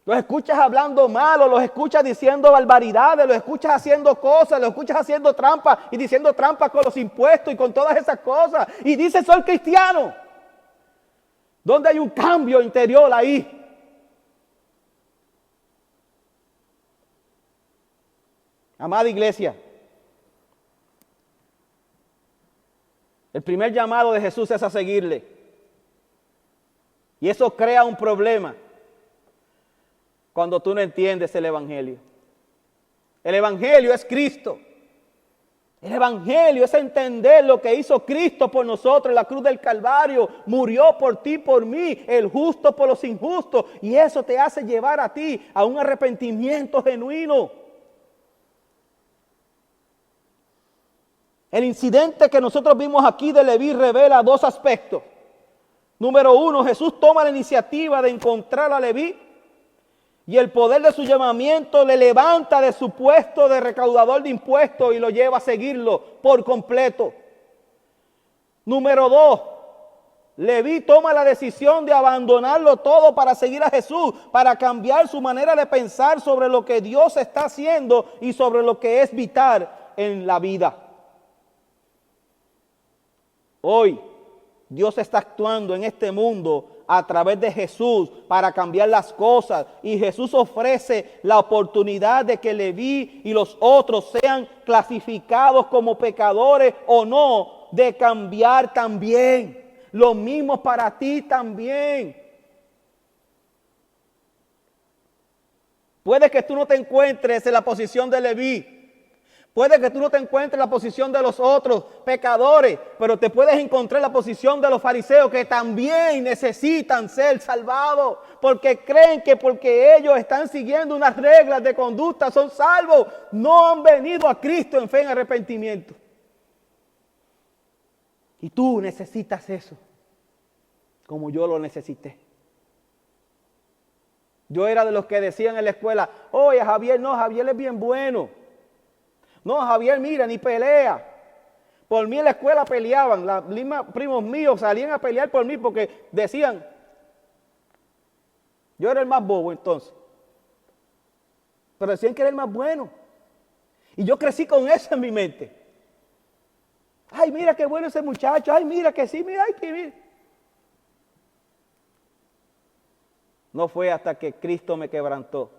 Los escuchas hablando mal, o los escuchas diciendo barbaridades, los escuchas haciendo cosas, los escuchas haciendo trampas y diciendo trampas con los impuestos y con todas esas cosas. Y dicen soy cristiano. ¿Dónde hay un cambio interior ahí? Amada iglesia, el primer llamado de Jesús es a seguirle. Y eso crea un problema cuando tú no entiendes el Evangelio. El Evangelio es Cristo. El Evangelio es entender lo que hizo Cristo por nosotros en la cruz del Calvario. Murió por ti, por mí, el justo por los injustos. Y eso te hace llevar a ti a un arrepentimiento genuino. El incidente que nosotros vimos aquí de Leví revela dos aspectos. Número uno, Jesús toma la iniciativa de encontrar a Leví y el poder de su llamamiento le levanta de su puesto de recaudador de impuestos y lo lleva a seguirlo por completo. Número dos, Leví toma la decisión de abandonarlo todo para seguir a Jesús, para cambiar su manera de pensar sobre lo que Dios está haciendo y sobre lo que es vital en la vida. Hoy Dios está actuando en este mundo a través de Jesús para cambiar las cosas, y Jesús ofrece la oportunidad de que Leví y los otros sean clasificados como pecadores o no, de cambiar también. lo mismo para ti también. Puede que tú no te encuentres en la posición de Leví. Puede que tú no te encuentres en la posición de los otros pecadores, pero te puedes encontrar en la posición de los fariseos que también necesitan ser salvados, porque creen que porque ellos están siguiendo unas reglas de conducta son salvos. No han venido a Cristo en fe, en arrepentimiento. Y tú necesitas eso, como yo lo necesité. Yo era de los que decían en la escuela, oye Javier, no, Javier es bien bueno. No, Javier, mira, ni pelea. Por mí en la escuela peleaban. Los primos míos salían a pelear por mí porque decían, yo era el más bobo entonces. Pero decían que era el más bueno. Y yo crecí con eso en mi mente. Ay, mira qué bueno ese muchacho. Ay, mira que sí, mira, ay, que mira. No fue hasta que Cristo me quebrantó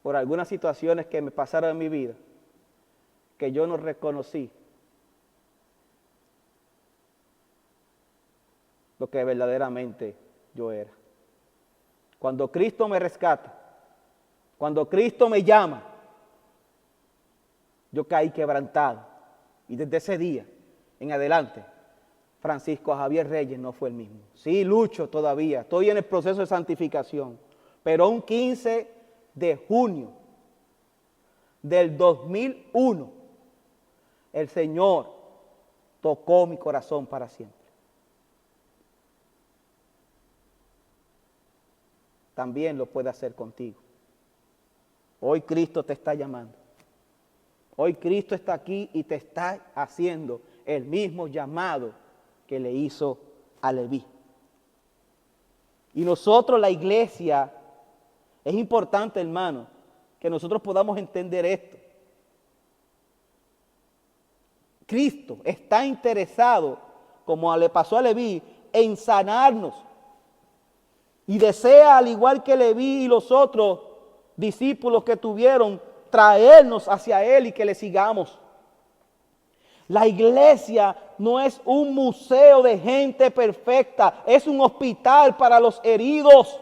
por algunas situaciones que me pasaron en mi vida, que yo no reconocí lo que verdaderamente yo era. Cuando Cristo me rescata, cuando Cristo me llama, yo caí quebrantado. Y desde ese día en adelante, Francisco Javier Reyes no fue el mismo. Sí, lucho todavía, estoy en el proceso de santificación, pero un 15 de junio del 2001, el Señor tocó mi corazón para siempre. También lo puede hacer contigo. Hoy Cristo te está llamando. Hoy Cristo está aquí y te está haciendo el mismo llamado que le hizo a Leví. Y nosotros, la iglesia, es importante, hermano, que nosotros podamos entender esto. Cristo está interesado, como le pasó a Leví, en sanarnos. Y desea, al igual que Leví y los otros discípulos que tuvieron, traernos hacia Él y que le sigamos. La iglesia no es un museo de gente perfecta, es un hospital para los heridos.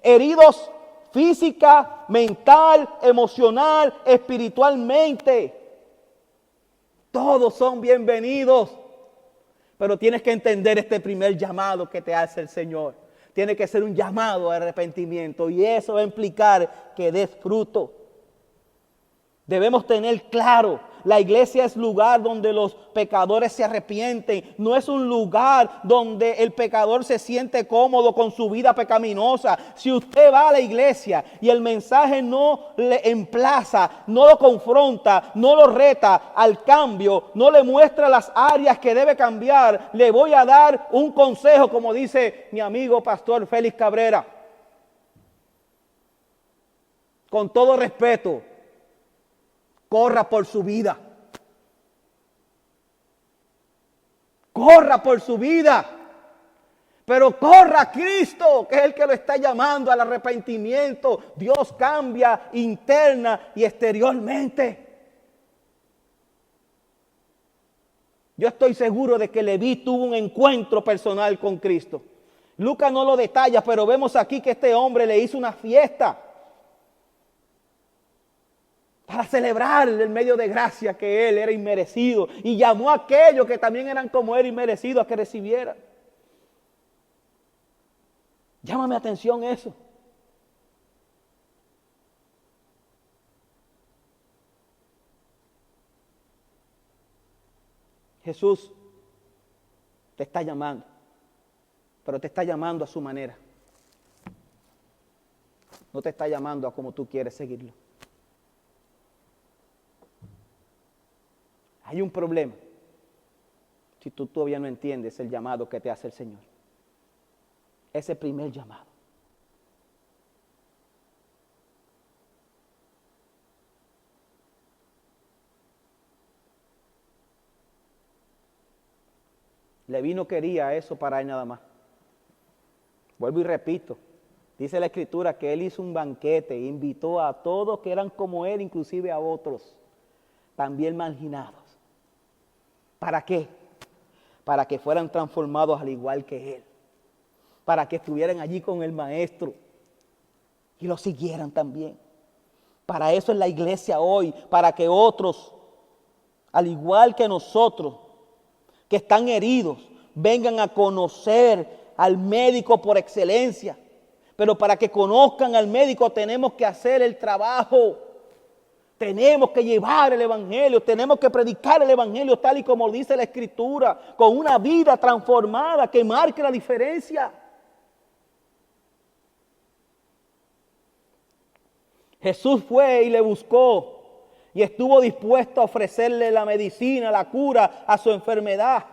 Heridos física, mental, emocional, espiritualmente. Todos son bienvenidos. Pero tienes que entender este primer llamado que te hace el Señor. Tiene que ser un llamado a arrepentimiento y eso va a implicar que des fruto. Debemos tener claro, la iglesia es lugar donde los pecadores se arrepienten. No es un lugar donde el pecador se siente cómodo con su vida pecaminosa. Si usted va a la iglesia y el mensaje no le emplaza, no lo confronta, no lo reta al cambio, no le muestra las áreas que debe cambiar, le voy a dar un consejo, como dice mi amigo pastor Félix Cabrera. Con todo respeto, corra por su vida. Corra por su vida. Pero corra a Cristo, que es el que lo está llamando al arrepentimiento. Dios cambia interna y exteriormente. Yo estoy seguro de que Leví tuvo un encuentro personal con Cristo. Lucas no lo detalla, pero vemos aquí que este hombre le hizo una fiesta para celebrar el medio de gracia que él era inmerecido y llamó a aquellos que también eran como él inmerecidos a que recibieran. Llámame atención eso. Jesús te está llamando, pero te está llamando a su manera. No te está llamando a como tú quieres seguirlo. Hay un problema si tú todavía no entiendes el llamado que te hace el Señor. Ese primer llamado. Leví no quería eso para él nada más. Vuelvo y repito. Dice la Escritura que él hizo un banquete e invitó a todos que eran como él, inclusive a otros, también marginados. ¿Para qué? para que fueran transformados al igual que Él, para que estuvieran allí con el Maestro y lo siguieran también. Para eso es la iglesia hoy, para que otros, al igual que nosotros, que están heridos, vengan a conocer al médico por excelencia. Pero para que conozcan al médico tenemos que hacer el trabajo. Tenemos que llevar el evangelio, tenemos que predicar el evangelio tal y como dice la Escritura, con una vida transformada que marque la diferencia. Jesús fue y le buscó y estuvo dispuesto a ofrecerle la medicina, la cura a su enfermedad.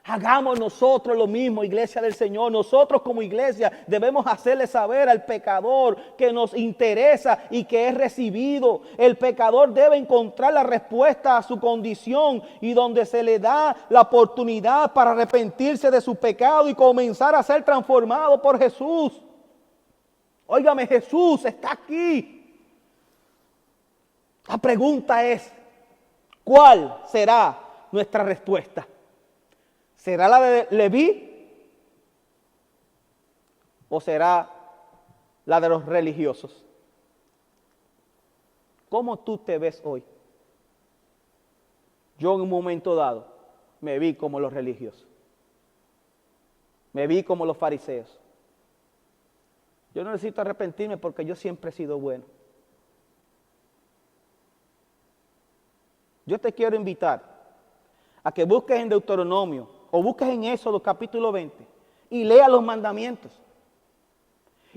Hagamos nosotros lo mismo, iglesia del Señor. Nosotros como iglesia debemos hacerle saber al pecador que nos interesa y que es recibido. El pecador debe encontrar la respuesta a su condición y donde se le da la oportunidad para arrepentirse de su pecado y comenzar a ser transformado por Jesús. Óigame, Jesús está aquí. La pregunta es, ¿cuál será nuestra respuesta? ¿Será la de Leví o será la de los religiosos? ¿Cómo tú te ves hoy? Yo en un momento dado me vi como los religiosos. Me vi como los fariseos. Yo no necesito arrepentirme porque yo siempre he sido bueno. Yo te quiero invitar a que busques en Deuteronomio o busques en Éxodo capítulo 20 y leas los mandamientos.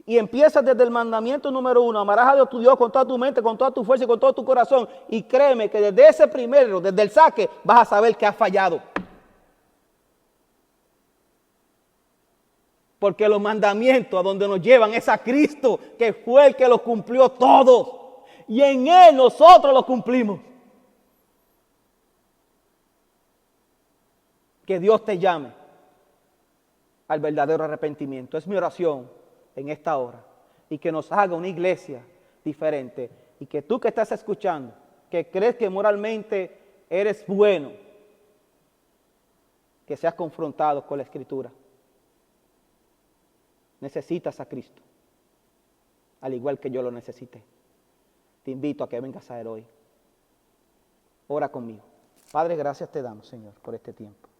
Y empiezas desde el mandamiento número 1, amarás a Dios tu Dios con toda tu mente, con toda tu fuerza y con todo tu corazón. Y créeme que desde ese primero, desde el saque, vas a saber que has fallado. Porque los mandamientos a donde nos llevan es a Cristo, que fue el que los cumplió todos. Y en Él nosotros los cumplimos. Que Dios te llame al verdadero arrepentimiento. Es mi oración en esta hora. Y que nos haga una iglesia diferente. Y que tú que estás escuchando, que crees que moralmente eres bueno, que seas confrontado con la Escritura. Necesitas a Cristo, al igual que yo lo necesité. Te invito a que vengas a Él hoy. Ora conmigo. Padre, gracias te damos, Señor, por este tiempo.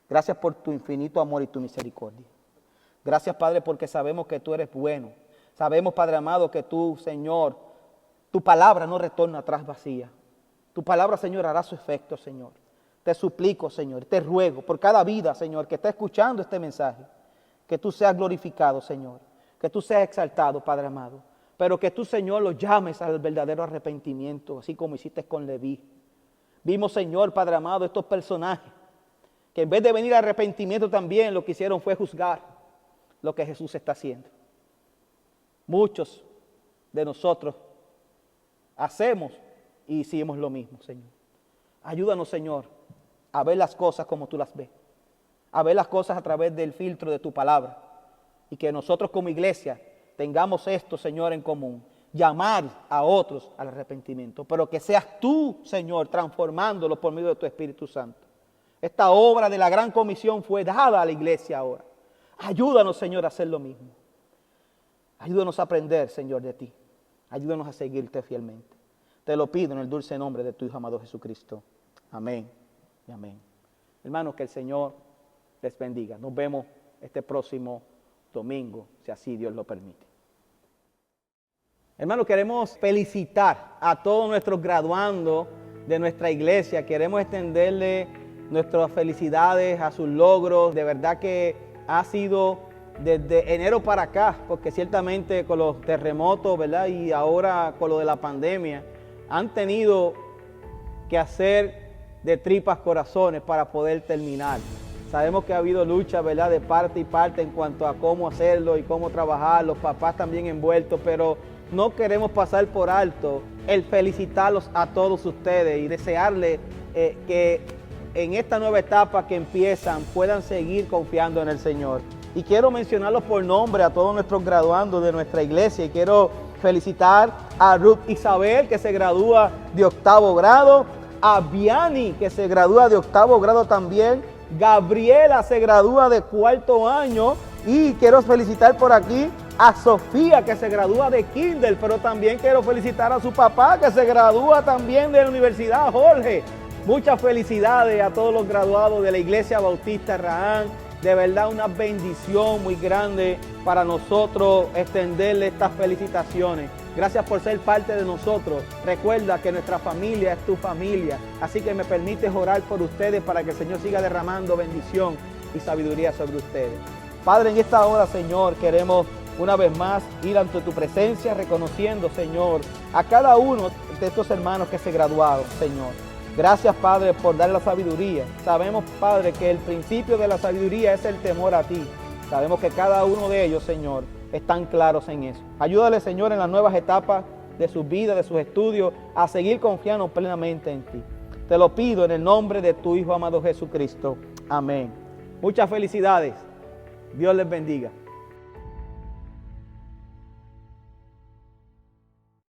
Gracias por tu infinito amor y tu misericordia. Gracias, Padre, porque sabemos que tú eres bueno. Sabemos, Padre amado, que tú, Señor, tu palabra no retorna atrás vacía. Tu palabra, Señor, hará su efecto, Señor. Te suplico, Señor, te ruego por cada vida, Señor, que está escuchando este mensaje. Que tú seas glorificado, Señor. Que tú seas exaltado, Padre amado. Pero que tú, Señor, lo llames al verdadero arrepentimiento, así como hiciste con Leví. Vimos, Señor, Padre amado, estos personajes que en vez de venir al arrepentimiento también lo que hicieron fue juzgar lo que Jesús está haciendo. Muchos de nosotros hacemos y hicimos lo mismo, Señor. Ayúdanos, Señor, a ver las cosas como tú las ves. A ver las cosas a través del filtro de tu palabra. Y que nosotros como iglesia tengamos esto, Señor, en común. Llamar a otros al arrepentimiento. Pero que seas tú, Señor, transformándolo por medio de tu Espíritu Santo. Esta obra de la gran comisión fue dada a la iglesia ahora. Ayúdanos, Señor, a hacer lo mismo. Ayúdanos a aprender, Señor, de ti. Ayúdanos a seguirte fielmente. Te lo pido en el dulce nombre de tu Hijo amado Jesucristo. Amén y amén. Hermanos, que el Señor les bendiga. Nos vemos este próximo domingo, si así Dios lo permite. Hermanos, queremos felicitar a todos nuestros graduandos de nuestra iglesia. Queremos extenderle nuestras felicidades a sus logros. De verdad que ha sido desde enero para acá, porque ciertamente con los terremotos, ¿verdad? Y ahora con lo de la pandemia, han tenido que hacer de tripas corazones para poder terminar. Sabemos que ha habido lucha, ¿verdad?, de parte y parte en cuanto a cómo hacerlo y cómo trabajar, los papás también envueltos, pero no queremos pasar por alto el felicitarlos a todos ustedes y desearles que en esta nueva etapa que empiezan puedan seguir confiando en el Señor. Y quiero mencionarlos por nombre a todos nuestros graduandos de nuestra iglesia y quiero felicitar a Ruth Isabel, que se gradúa de 8º grado, a Vianney, que se gradúa de 8º grado también, Gabriela se gradúa de 4º año. Y quiero felicitar por aquí a Sofía, que se gradúa de Kinder, pero también quiero felicitar a su papá, que se gradúa también de la universidad, Jorge. Muchas felicidades a todos los graduados de la Iglesia Bautista Raham. De verdad una bendición muy grande para nosotros extenderle estas felicitaciones. Gracias por ser parte de nosotros. Recuerda que nuestra familia es tu familia. Así que me permites orar por ustedes para que el Señor siga derramando bendición y sabiduría sobre ustedes. Padre, en esta hora, Señor, queremos una vez más ir ante tu presencia, reconociendo, Señor, a cada uno de estos hermanos que se graduaron, Señor. Gracias, Padre, por dar la sabiduría. Sabemos, Padre, que el principio de la sabiduría es el temor a ti. Sabemos que cada uno de ellos, Señor, están claros en eso. Ayúdale, Señor, en las nuevas etapas de su vida, de sus estudios, a seguir confiando plenamente en ti. Te lo pido en el nombre de tu Hijo amado Jesucristo. Amén. Muchas felicidades. Dios les bendiga.